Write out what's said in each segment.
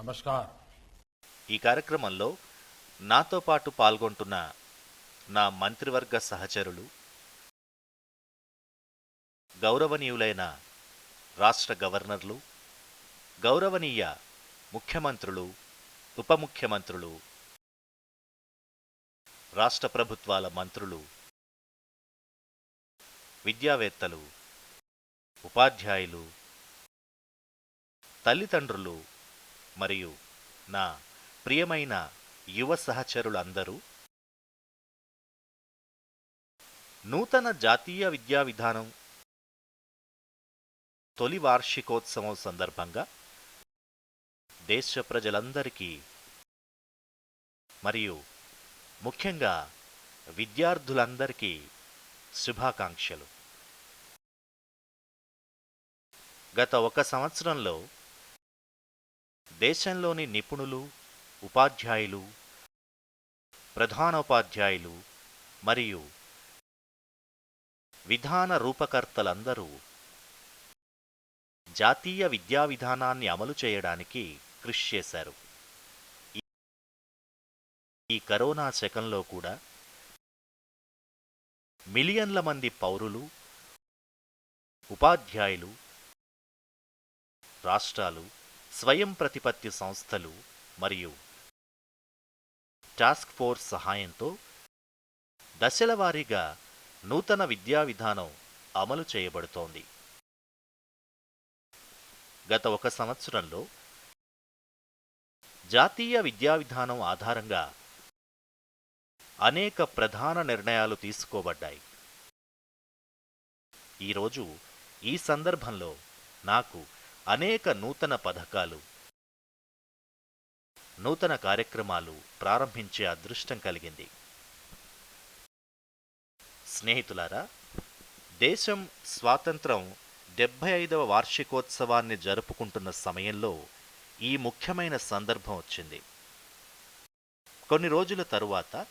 నమస్కార్. ఈ కార్యక్రమంలో నాతో పాటు పాల్గొంటున్న నా మంత్రివర్గ సహచరులు, గౌరవనీయులైన రాష్ట్ర గవర్నర్లు, గౌరవనీయ ముఖ్యమంత్రులు, ఉప ముఖ్యమంత్రులు, రాష్ట్ర ప్రభుత్వాల మంత్రులు, విద్యావేత్తలు, ఉపాధ్యాయులు, తల్లిదండ్రులు మరియు నా ప్రియమైన యువ సహచరులందరూ నూతన జాతీయ విద్యా విధానం తొలి వార్షికోత్సవం సందర్భంగా దేశ ప్రజలందరికీ మరియు ముఖ్యంగా విద్యార్థులందరికీ శుభాకాంక్షలు. గత ఒక సంవత్సరంలో దేశంలోని నిపుణులు, ఉపాధ్యాయులు, ప్రధానోపాధ్యాయులు మరియు విధాన రూపకర్తలందరూ జాతీయ విద్యా విధానాన్ని అమలు చేయడానికి కృషి చేశారు. ఈ కరోనా శకంలో కూడా మిలియన్ల మంది పౌరులు, ఉపాధ్యాయులు, రాష్ట్రాలు, స్వయం ప్రతిపత్తి సంస్థలు మరియు టాస్క్ ఫోర్స్ సహాయంతో దశలవారీగా నూతన విద్యా విధానం అమలు చేయబడుతోంది. గత ఒక సంవత్సరంలో జాతీయ విద్యా విధానం ఆధారంగా అనేక ప్రధాన నిర్ణయాలు తీసుకోబడ్డాయి. ఈరోజు ఈ సందర్భంలో నాకు అనేక నూతన పథకాలు, నూతన కార్యక్రమాలు ప్రారంభించే అదృష్టం కలిగింది. స్నేహితులారా, దేశం స్వాతంత్రం 75వ వార్షికోత్సవాన్ని జరుపుకుంటున్న సమయంలో ఈ ముఖ్యమైన సందర్భం వచ్చింది. కొన్ని రోజుల తరువాత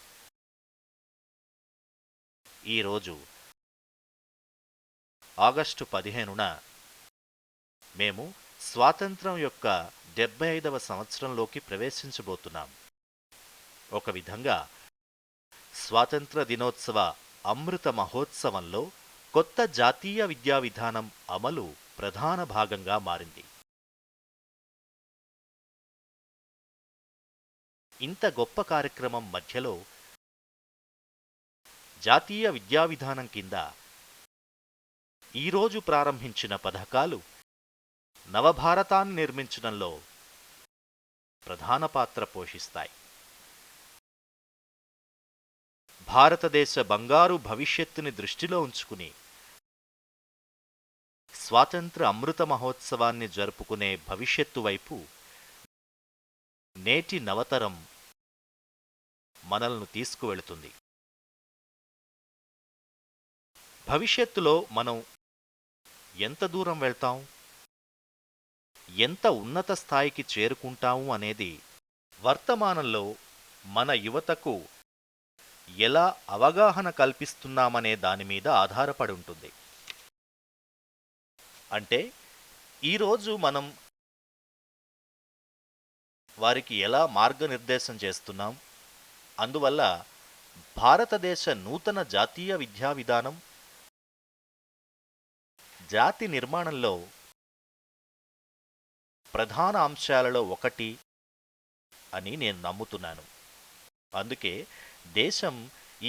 ఈరోజు ఆగస్టు 15న మేము స్వాతంత్రం యొక్క 75వ సంవత్సరంలోకి ప్రవేశించబోతున్నాం. ఒక విధంగా స్వాతంత్ర దినోత్సవ అమృత మహోత్సవంలో కొత్త జాతీయ విద్యా విధానం అమలు ప్రధాన భాగంగా మారింది. ఇంత గొప్ప కార్యక్రమం మధ్యలో జాతీయ విద్యా విధానం కింద ఈరోజు ప్రారంభించిన పథకాలు నవభారతాన్ని నిర్మించడంలో ప్రధాన పాత్ర పోషిస్తాయి. భారతదేశ బంగారు భవిష్యత్తుని దృష్టిలో ఉంచుకుని స్వాతంత్ర అమృత మహోత్సవాన్ని జరుపుకునే భవిష్యత్తు వైపు నేటి నవతరం మనల్ని తీసుకువెళుతుంది. భవిష్యత్తులో మనం ఎంత దూరం వెళ్తాం, ఎంత ఉన్నత స్థాయికి చేరుకుంటాము అనేది వర్తమానంలో మన యువతకు ఎలా అవగాహన కల్పిస్తున్నామనే దానిమీద ఆధారపడి ఉంటుంది. అంటే ఈరోజు మనం వారికి ఎలా మార్గనిర్దేశం చేస్తున్నాం. అందువల్ల భారతదేశ నూతన జాతీయ విద్యా విధానం జాతి నిర్మాణంలో ప్రధాన అంశాలలో ఒకటి అని నేను నమ్ముతున్నాను. అందుకే దేశం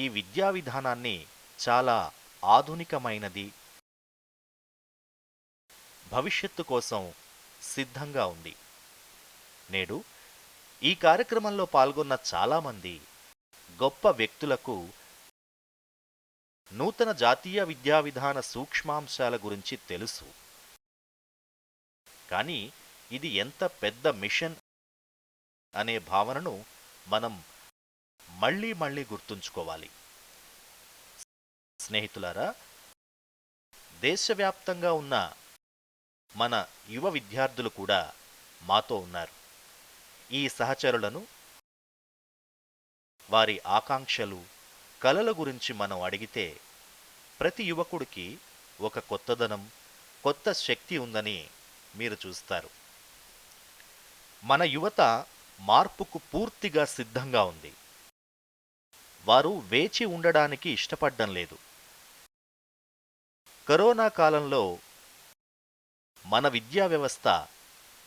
ఈ విద్యా విధానాన్ని చాలా ఆధునికమైనది, భవిష్యత్తు కోసం సిద్ధంగా ఉంది. నేడు ఈ కార్యక్రమంలో పాల్గొన్న చాలామంది గొప్ప వ్యక్తులకు నూతన జాతీయ విద్యా విధాన సూక్ష్మాంశాల గురించి తెలుసు. కానీ ఇది ఎంత పెద్ద మిషన్ అనే భావనను మనం మళ్ళీ మళ్ళీ గుర్తుంచుకోవాలి. స్నేహితులారా, దేశవ్యాప్తంగా ఉన్న మన యువ విద్యార్థులు కూడా మాతో ఉన్నారు. ఈ సహచరులను వారి ఆకాంక్షలు, కలల గురించి మనం అడిగితే ప్రతి యువకుడికి ఒక కొత్తదనం, కొత్త శక్తి ఉందని మీరు చూస్తారు. మన యువత మార్పుకు పూర్తిగా సిద్ధంగా ఉంది. వారు వేచి ఉండడానికి ఇష్టపడ్డం లేదు. కరోనా కాలంలో మన విద్యా వ్యవస్థ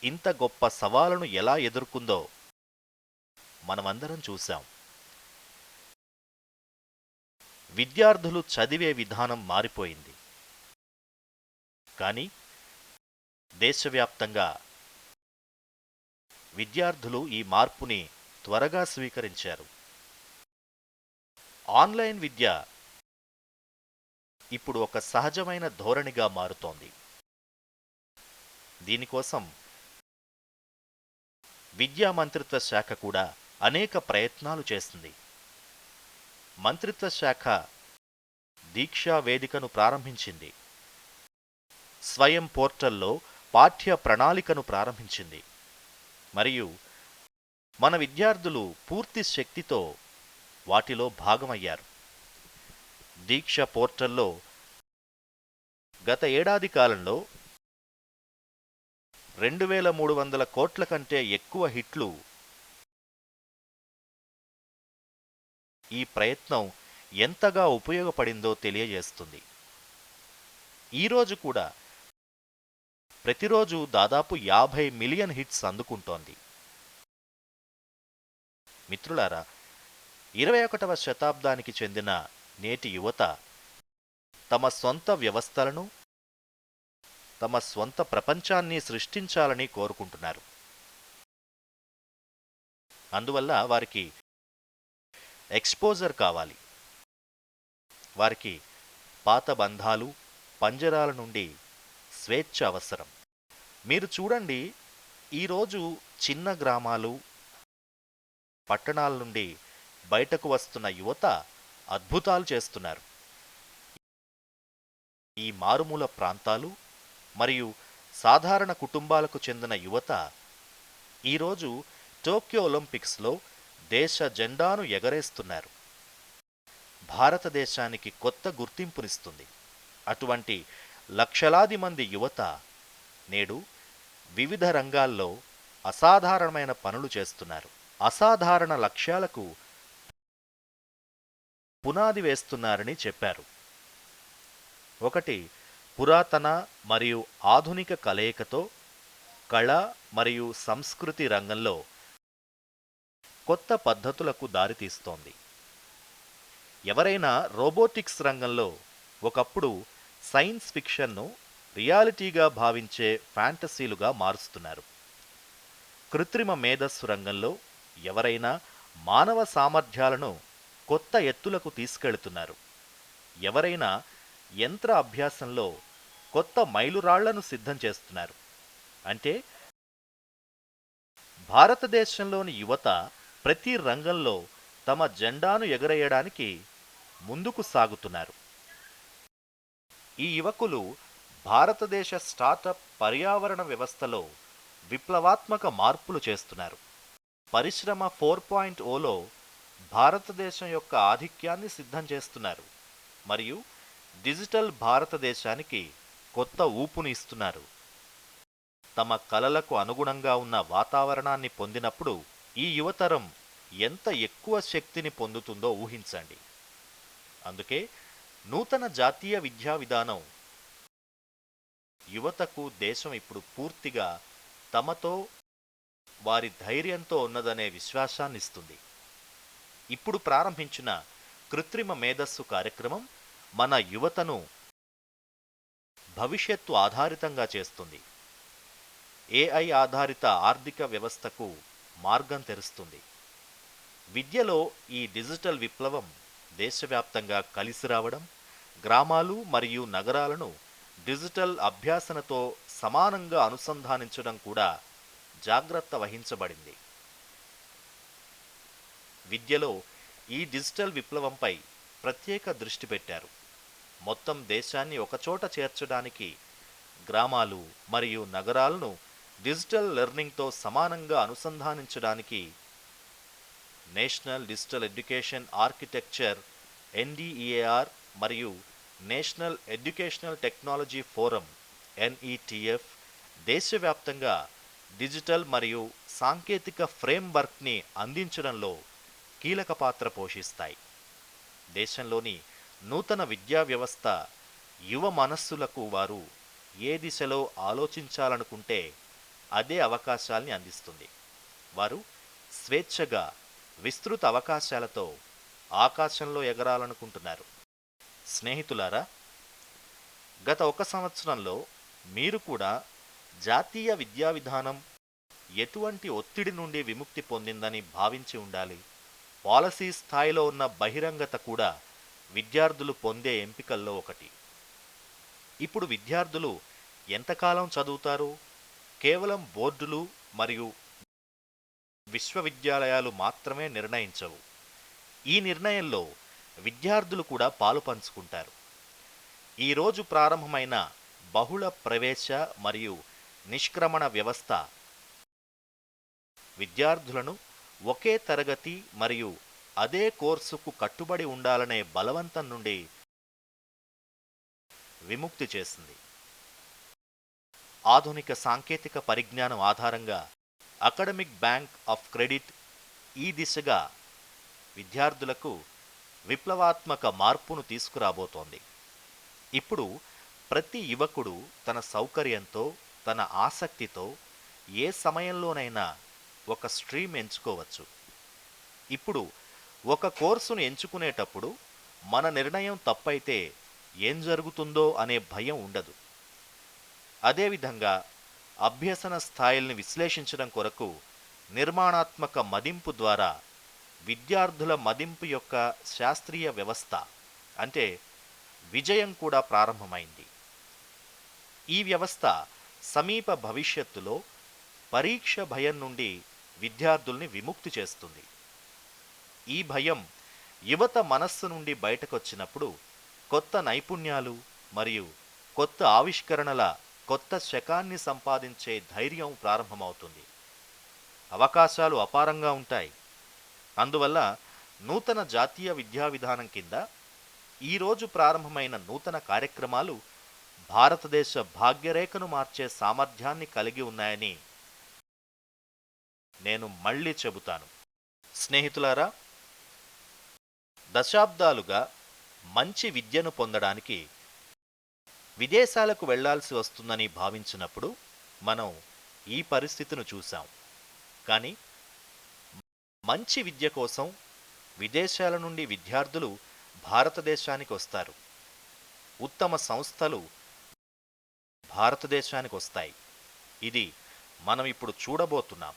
ఇంత గొప్ప సవాలును ఎలా ఎదుర్కొందో మనమందరం చూశాం. విద్యార్థులు చదివే విధానం మారిపోయింది. కానీ దేశవ్యాప్తంగా విద్యార్థులు ఈ మార్పుని త్వరగా స్వీకరించారు. ఆన్లైన్ విద్య ఇప్పుడు ఒక సహజమైన ధోరణిగా మారుతోంది. దీనికోసం విద్యా మంత్రిత్వ శాఖ కూడా అనేక ప్రయత్నాలు చేస్తుంది. మంత్రిత్వ శాఖ దీక్షా వేదికను ప్రారంభించింది. స్వయం పోర్టల్లో పాఠ్య ప్రణాళికను ప్రారంభించింది. మరియు మన విద్యార్థులు పూర్తి శక్తితో వాటిలో భాగమయ్యారు. దీక్ష పోర్టల్లో గత ఏడాది కాలంలో 2300 కోట్ల కంటే ఎక్కువ హిట్లు ఈ ప్రయత్నం ఎంతగా ఉపయోగపడిందో తెలియజేస్తుంది. ఈరోజు కూడా ప్రతిరోజు దాదాపు 50 మిలియన్ హిట్స్ అందుకుంటోంది. మిత్రులారా, 21వ శతాబ్దానికి చెందిన నేటి యువత తమ సొంత వ్యవస్థలను, తమ స్వంత ప్రపంచాన్ని సృష్టించాలని కోరుకుంటున్నారు. అందువల్ల వారికి ఎక్స్పోజర్ కావాలి. వారికి పాత బంధాలు, పంజరాల నుండి స్వేచ్ఛ అవసరం. మీరు చూడండి, ఈరోజు చిన్న గ్రామాలు, పట్టణాల నుండి బయటకు వస్తున్న యువత అద్భుతాలు చేస్తున్నారు. ఈ మారుమూల ప్రాంతాలు మరియు సాధారణ కుటుంబాలకు చెందిన యువత ఈరోజు టోక్యో ఒలింపిక్స్లో దేశ జెండాను ఎగరేస్తున్నారు. భారతదేశానికి కొత్త గుర్తింపునిస్తుంది. అటువంటి లక్షలాది మంది యువత నేడు వివిధ రంగాల్లో అసాధారణమైన పనులు చేస్తున్నారు. అసాధారణ లక్ష్యాలకు పునాది వేస్తున్నారని చెప్పారు. ఒకటి, పురాతన మరియు ఆధునిక కలయికతో కళ మరియు సంస్కృతి రంగంలో కొత్త పద్ధతులకు దారితీస్తోంది. ఎవరైనా రోబోటిక్స్ రంగంలో ఒకప్పుడు సైన్స్ ఫిక్షన్ను రియాలిటీగా భావించే ఫ్యాంటసీలుగా మారుస్తున్నారు. కృత్రిమ మేధస్సు రంగంలో ఎవరైనా మానవ సామర్థ్యాలను కొత్త ఎత్తులకు తీసుకెళ్తున్నారు. ఎవరైనా యంత్ర అభ్యాసంలో కొత్త మైలురాళ్లను సిద్ధం చేస్తున్నారు. అంటే భారతదేశంలోని యువత ప్రతి రంగంలో తమ జెండాను ఎగరేయడానికి ముందుకు సాగుతున్నారు. ఈ యువకులు భారతదేశ స్టార్టప్ పర్యావరణ వ్యవస్థలో విప్లవాత్మక మార్పులు చేస్తున్నారు. పరిశ్రమ 4.0లో భారతదేశం యొక్క ఆధిక్యాన్ని సిద్ధం చేస్తున్నారు మరియు డిజిటల్ భారతదేశానికి కొత్త ఊపుని ఇస్తున్నారు. తమ కలలకు అనుగుణంగా ఉన్న వాతావరణాన్ని పొందినప్పుడు ఈ యువతరం ఎంత ఎక్కువ శక్తిని పొందుతుందో ఊహించండి. అందుకే నూతన జాతీయ విద్యా విధానం యువతకు దేశం ఇప్పుడు పూర్తిగా తమతో, వారి ధైర్యంతో ఉన్నదనే విశ్వాసాన్నిస్తుంది. ఇప్పుడు ప్రారంభించిన కృత్రిమ మేధస్సు కార్యక్రమం మన యువతను భవిష్యత్తు ఆధారితంగా చేస్తుంది. AI ఆధారిత ఆర్థిక వ్యవస్థకు మార్గం తెరుస్తుంది. విద్యలో ఈ డిజిటల్ విప్లవం దేశవ్యాప్తంగా కలిసి రావడం, గ్రామాలు మరియు నగరాలను డిజిటల్ అభ్యాసనతో సమానంగా అనుసంధానించడం కూడా జాగ్రత్త వహించబడింది. విద్యలో ఈ డిజిటల్ విప్లవంపై ప్రత్యేక దృష్టి పెట్టారు. మొత్తం దేశాన్ని ఒకచోట చేర్చడానికి, గ్రామాలు మరియు నగరాలను డిజిటల్ లెర్నింగ్తో సమానంగా అనుసంధానించడానికి national digital education architecture NDEAR మరియు national educational technology forum NETF దేశవ్యాప్తంగా డిజిటల్ మరియు సాంకేతిక ఫ్రేమ్వర్క్ని అందించడంలో కీలక పాత్ర పోషిస్తాయి. దేశంలోని నూతన విద్యా వ్యవస్థ యువ మనస్సులకు వారు ఏ దిశలో ఆలోచించాలనుకుంటే అదే అవకాశాల్ని అందిస్తుంది. వారు స్వేచ్ఛగా విస్తృత అవకాశాలతో ఆకాశంలో ఎగరాలనుకుంటున్నారు. స్నేహితులారా, గత 1 సంవత్సరంలో మీరు కూడా జాతీయ విద్యా విధానం ఎటువంటి ఒత్తిడి నుండి విముక్తి పొందిందని భావించి ఉండాలి. పాలసీ స్థాయిలో ఉన్న బహిరంగత కూడా విద్యార్థులు పొందే ఎంపికల్లో ఒకటి. ఇప్పుడు విద్యార్థులు ఎంతకాలం చదువుతారు? కేవలం బోర్డులు మరియు విశ్వవిద్యాలయాలు మాత్రమే నిర్ణయించవు. ఈ నిర్ణయంలో విద్యార్థులు కూడా పాలు పంచుకుంటారు. ఈరోజు ప్రారంభమైన బహుళ ప్రవేశ మరియు నిష్క్రమణ వ్యవస్థ విద్యార్థులను ఒకే తరగతి మరియు అదే కోర్సుకు కట్టుబడి ఉండాలనే బలవంతం నుండి విముక్తి చేసింది. ఆధునిక సాంకేతిక పరిజ్ఞానం ఆధారంగా అకాడమిక్ బ్యాంక్ ఆఫ్ క్రెడిట్ ఈ దిశగా విద్యార్థులకు విప్లవాత్మక మార్పును తీసుకురాబోతోంది. ఇప్పుడు ప్రతి యువకుడు తన సౌకర్యంతో, తన ఆసక్తితో ఏ సమయంలోనైనా ఒక స్ట్రీమ్ ఎంచుకోవచ్చు. ఇప్పుడు ఒక కోర్సును ఎంచుకునేటప్పుడు మన నిర్ణయం తప్పైతే ఏం జరుగుతుందో అనే భయం ఉండదు. అదేవిధంగా అభ్యసన స్థాయిల్ని విశ్లేషించడం కొరకు నిర్మాణాత్మక మదింపు ద్వారా విద్యార్థుల మదింపు యొక్క శాస్త్రీయ వ్యవస్థ అంటే విజయం కూడా ప్రారంభమైంది. ఈ వ్యవస్థ సమీప భవిష్యత్తులో పరీక్ష భయం నుండి విద్యార్థుల్ని విముక్తి చేస్తుంది. ఈ భయం యువత మనస్సు నుండి బయటకొచ్చినప్పుడు కొత్త నైపుణ్యాలు మరియు కొత్త ఆవిష్కరణల కొత్త శకాన్ని సంపాదించే ధైర్యం ప్రారంభమవుతుంది. అవకాశాలు అపారంగా ఉంటాయి. అందువల్ల నూతన జాతీయ విద్యా విధానం కింద ఈరోజు ప్రారంభమైన నూతన కార్యక్రమాలు భారతదేశ భాగ్యరేఖను మార్చే సామర్థ్యాన్ని కలిగి ఉన్నాయని నేను మళ్ళీ చెబుతాను. స్నేహితులారా, దశాబ్దాలుగా మంచి విద్యను పొందడానికి విదేశాలకు వెళ్లాల్సి వస్తుందని భావించినప్పుడు మనం ఈ పరిస్థితిని చూశాం. కానీ మంచి విద్య కోసం విదేశాల నుండి విద్యార్థులు భారతదేశానికి వస్తారు. ఉత్తమ సంస్థలు భారతదేశానికి వస్తాయి. ఇది మనం ఇప్పుడు చూడబోతున్నాం.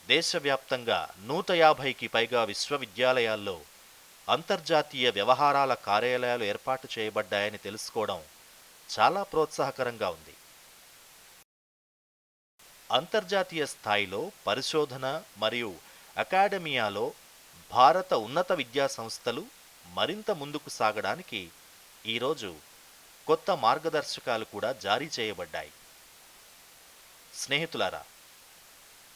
దేశవ్యాప్తంగా 150కి పైగా విశ్వవిద్యాలయాల్లో అంతర్జాతీయ వ్యవహారాల కార్యాలయాలు ఏర్పాటు చేయబడ్డాయని తెలుసుకోవడం చాలా ప్రోత్సాహకరంగా ఉంది. అంతర్జాతీయ స్థాయిలో పరిశోధన మరియు అకాడమియాలో భారత ఉన్నత విద్యా సంస్థలు మరింత ముందుకు సాగడానికి ఈరోజు కొత్త మార్గదర్శకాలు కూడా జారీ చేయబడ్డాయి. స్నేహితులారా,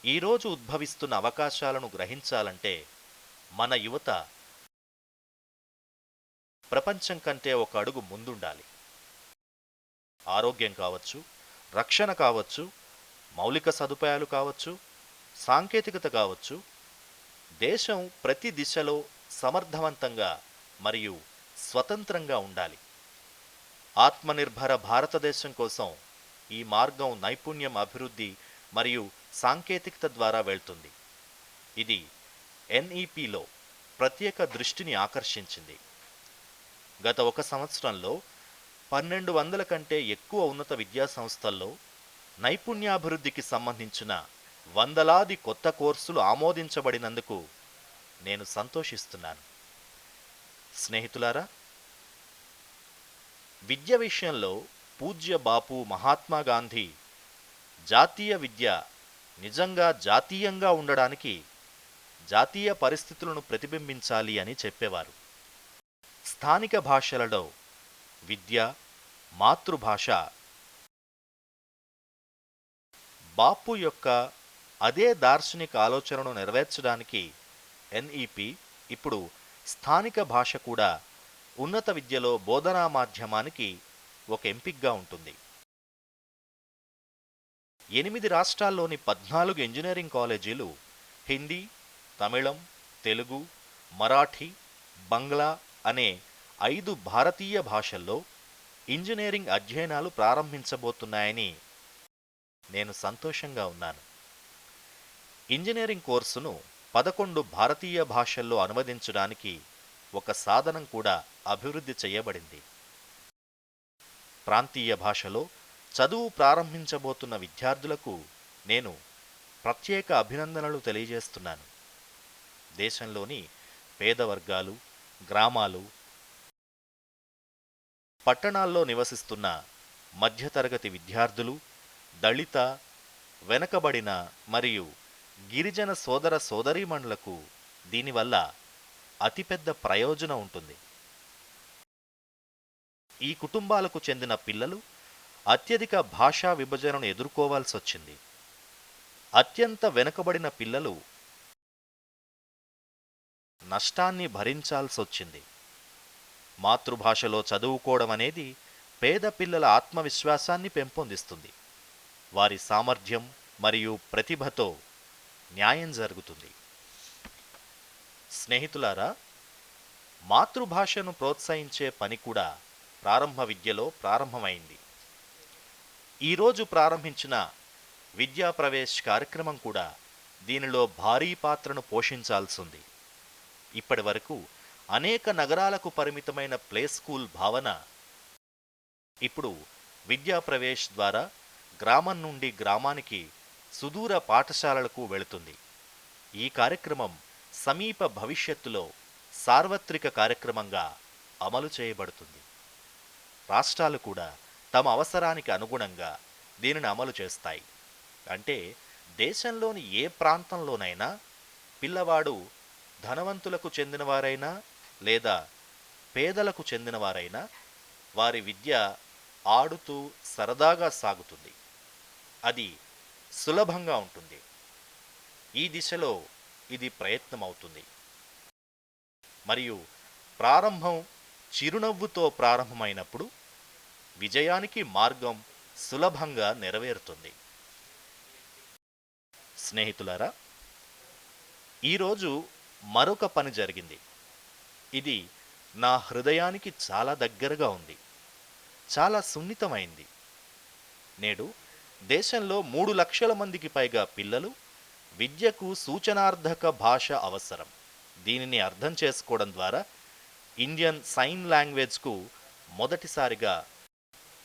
ఈరోజు ఉద్భవిస్తున్న అవకాశాలను గ్రహించాలంటే మన యువత ప్రపంచం కంటే ఒక అడుగు ముందుండాలి. ఆరోగ్యం కావచ్చు, రక్షణ కావచ్చు, మౌలిక సదుపాయాలు కావచ్చు, సాంకేతికత కావచ్చు, దేశం ప్రతి దిశలో సమర్థవంతంగా మరియు స్వతంత్రంగా ఉండాలి. ఆత్మనిర్భర భారతదేశం కోసం ఈ మార్గం నైపుణ్యం అభివృద్ధి మరియు సాంకేతికత ద్వారా వెళ్తుంది. ఇది ఎన్ఈపిలో ప్రత్యేక దృష్టిని ఆకర్షించింది. గత 1 సంవత్సరంలో 1200 కంటే ఎక్కువ ఉన్నత విద్యా సంస్థల్లో నైపుణ్యాభివృద్ధికి సంబంధించిన వందలాది కొత్త కోర్సులు ఆమోదించబడినందుకు నేను సంతోషిస్తున్నాను. స్నేహితులారా, విద్య విషయంలో పూజ్య బాపు మహాత్మా గాంధీ జాతీయ విద్య నిజంగా జాతీయంగా ఉండడానికి జాతీయ పరిస్థితులను ప్రతిబింబించాలి అని చెప్పేవారు. స్థానిక భాషలలో విద్య మాతృభాష బాపు యొక్క అదే దార్శనిక ఆలోచనను నెరవేర్చడానికి ఎన్ఈపి ఇప్పుడు స్థానిక భాష కూడా ఉన్నత విద్యలో బోధనా మాధ్యమానికి ఒక ఎంపికగా ఉంటుంది. 8 రాష్ట్రాల్లోని 14 ఇంజనీరింగ్ కాలేజీలు హిందీ, తమిళం, తెలుగు, మరాఠీ, బంగ్లా అనే 5 భారతీయ భాషల్లో ఇంజనీరింగ్ అధ్యయనాలు ప్రారంభించబోతున్నాయని నేను సంతోషంగా ఉన్నాను. ఇంజనీరింగ్ కోర్సును 11 భారతీయ భాషల్లో అనువదించడానికి ఒక సాధనం కూడా అభివృద్ధి చేయబడింది. ప్రాంతీయ భాషలో చదువు ప్రారంభించబోతున్న విద్యార్థులకు నేను ప్రత్యేక అభినందనలు తెలియజేస్తున్నాను. దేశంలోని పేద వర్గాలు, గ్రామాలు, పట్టణాల్లో నివసిస్తున్న మధ్యతరగతి విద్యార్థులు, దళిత, వెనకబడిన మరియు గిరిజన సోదర సోదరీమణులకు దీనివల్ల అతిపెద్ద ప్రయోజనం ఉంటుంది. ఈ కుటుంబాలకు చెందిన పిల్లలు అత్యధిక భాషా విభజనను ఎదుర్కోవాల్సి వచ్చింది. అత్యంత వెనుకబడిన పిల్లలు నష్టాన్ని భరించాల్సొచ్చింది. మాతృభాషలో చదువుకోవడం అనేది పేద పిల్లల ఆత్మవిశ్వాసాన్ని పెంపొందిస్తుంది. వారి సామర్థ్యం మరియు ప్రతిభతో న్యాయం జరుగుతుంది. స్నేహితులారా, మాతృభాషను ప్రోత్సహించే పని కూడా ప్రారంభ విద్యలో ప్రారంభమైంది. ఈరోజు ప్రారంభించిన విద్యా ప్రవేశ్ కార్యక్రమం కూడా దీనిలో భారీ పాత్రను పోషించాల్సింది. ఇప్పటి వరకు అనేక నగరాలకు పరిమితమైన ప్లే స్కూల్ భావన ఇప్పుడు విద్యా ప్రవేశ్ ద్వారా గ్రామం నుండి గ్రామానికి, సుదూర పాఠశాలలకు వెళుతుంది. ఈ కార్యక్రమం సమీప భవిష్యత్తులో సార్వత్రిక కార్యక్రమంగా అమలు చేయబడుతుంది. రాష్ట్రాలు కూడా తమ అవసరానికి అనుగుణంగా దీనిని అమలు చేస్తాయి. అంటే దేశంలోని ఏ ప్రాంతంలోనైనా పిల్లవాడు ధనవంతులకు చెందినవారైనా లేదా పేదలకు చెందినవారైనా వారి విద్య ఆడుతూ సరదాగా సాగుతుంది. అది సులభంగా ఉంటుంది. ఈ దిశలో ఇది ప్రయత్నమవుతుంది. మరియు ప్రారంభం చిరునవ్వుతో ప్రారంభమైనప్పుడు విజయానికి మార్గం సులభంగా నెరవేరుతుంది. స్నేహితులారా, ఈరోజు మరొక పని జరిగింది. ఇది నా హృదయానికి చాలా దగ్గరగా ఉంది, చాలా సున్నితమైంది. నేడు దేశంలో 3 లక్షల మందికి పైగా పిల్లలు విద్యకు సూచనార్థక భాష అవసరం. దీనిని అర్థం చేసుకోవడం ద్వారా ఇండియన్ సైన్ లాంగ్వేజ్కు మొదటిసారిగా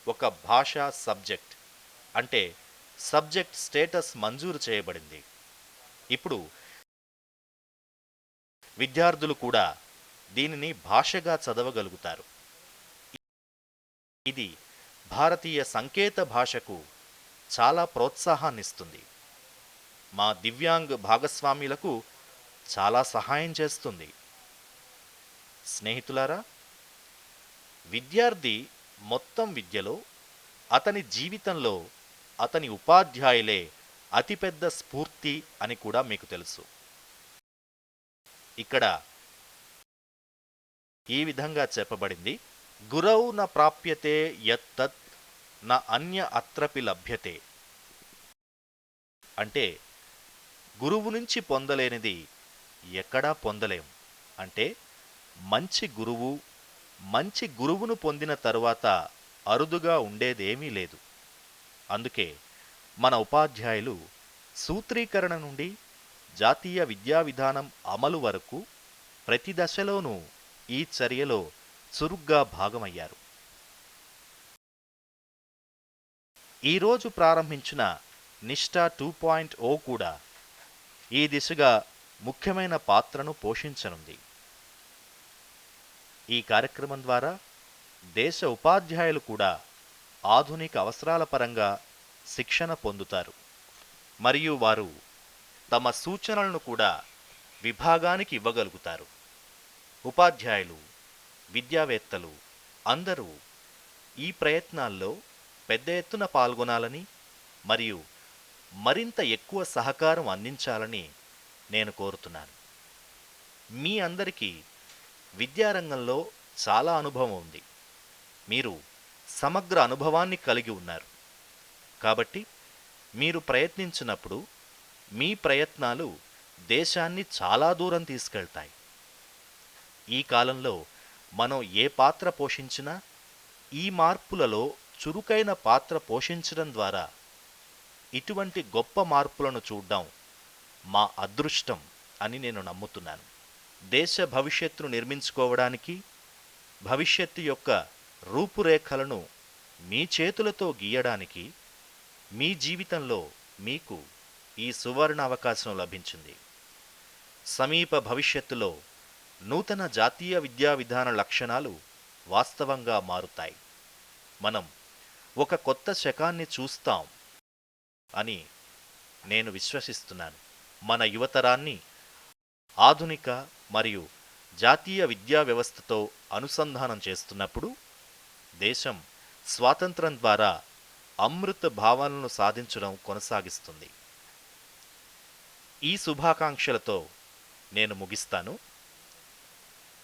ఒక భాషా సబ్జెక్ట్ అంటే సబ్జెక్ట్ స్టేటస్ మంజూరు చేయబడింది. ఇప్పుడు విద్యార్థులు కూడా దీనిని భాషగా చదవగలుగుతారు. ఇది భారతీయ సంకేత భాషకు చాలా ప్రోత్సాహాన్నిస్తుంది. మా దివ్యాంగ్ భాగస్వాములకు చాలా సహాయం చేస్తుంది. స్నేహితులారా, విద్యార్థి మొత్తం విద్యలో, అతని జీవితంలో అతని ఉపాధ్యాయులే అతిపెద్ద స్ఫూర్తి అని కూడా మీకు తెలుసు. ఇక్కడ ఈ విధంగా చెప్పబడింది: గురౌ న ప్రాప్యతే యత్తత్ న అన్య అత్రపి లభ్యతే. అంటే గురువు నుంచి పొందలేనిది ఎక్కడా పొందలేం. అంటే మంచి గురువును పొందిన తరువాత అరుదుగా ఉండేదేమీ లేదు. అందుకే మన ఉపాధ్యాయులు సూత్రీకరణ నుండి జాతీయ విద్యా విధానం అమలు వరకు ప్రతి దశలోనూ ఈ చర్యలో చురుగ్గా భాగమయ్యారు. ఈరోజు ప్రారంభించిన నిష్ఠా 2.0 కూడా ఈ దిశగా ముఖ్యమైన పాత్రను పోషించనుంది. ఈ కార్యక్రమం ద్వారా దేశ ఉపాధ్యాయులు కూడా ఆధునిక అవసరాల పరంగా శిక్షణ పొందుతారు. మరియు వారు తమ సూచనలను కూడా విభాగానికి ఇవ్వగలుగుతారు. ఉపాధ్యాయులు, విద్యావేత్తలు అందరూ ఈ ప్రయత్నాల్లో పెద్ద ఎత్తున పాల్గొనాలని మరియు మరింత ఎక్కువ సహకారం అందించాలని నేను కోరుతున్నాను. మీ అందరికీ విద్యారంగంలో చాలా అనుభవం ఉంది. మీరు సమగ్ర అనుభవాన్ని కలిగి ఉన్నారు. కాబట్టి మీరు ప్రయత్నించినప్పుడు మీ ప్రయత్నాలు దేశాన్ని చాలా దూరం తీసుకెళ్తాయి. ఈ కాలంలో మనం ఏ పాత్ర పోషించినా ఈ మార్పులలో చురుకైన పాత్ర పోషించడం ద్వారా ఇటువంటి గొప్ప మార్పులను చూడ్డం మా అదృష్టం అని నేను నమ్ముతున్నాను. దేశ భవిష్యత్తును నిర్మించుకోవడానికి, భవిష్యత్తు యొక్క రూపురేఖలను మీ చేతులతో గీయడానికి మీ జీవితంలో మీకు ఈ సువర్ణ అవకాశం లభించింది. సమీప భవిష్యత్తులో నూతన జాతీయ విద్యా విధాన లక్షణాలు వాస్తవంగా మారుతాయి. మనం ఒక కొత్త శకాన్ని చూస్తాం అని నేను విశ్వసిస్తున్నాను. మన యువతరాన్ని ఆధునిక మరియు జాతీయ విద్యా వ్యవస్థతో అనుసంధానం చేస్తున్నప్పుడు దేశం స్వాతంత్రం ద్వారా అమృత భావాలను సాధించడం కొనసాగిస్తుంది. ఈ శుభాకాంక్షలతో నేను ముగిస్తాను.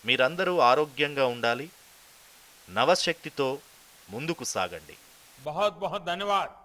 మీరందరూ ఆరోగ్యంగా ఉండాలి, నవశక్తితో ముందుకు సాగండి. बहुत बहुत धन्यवाद।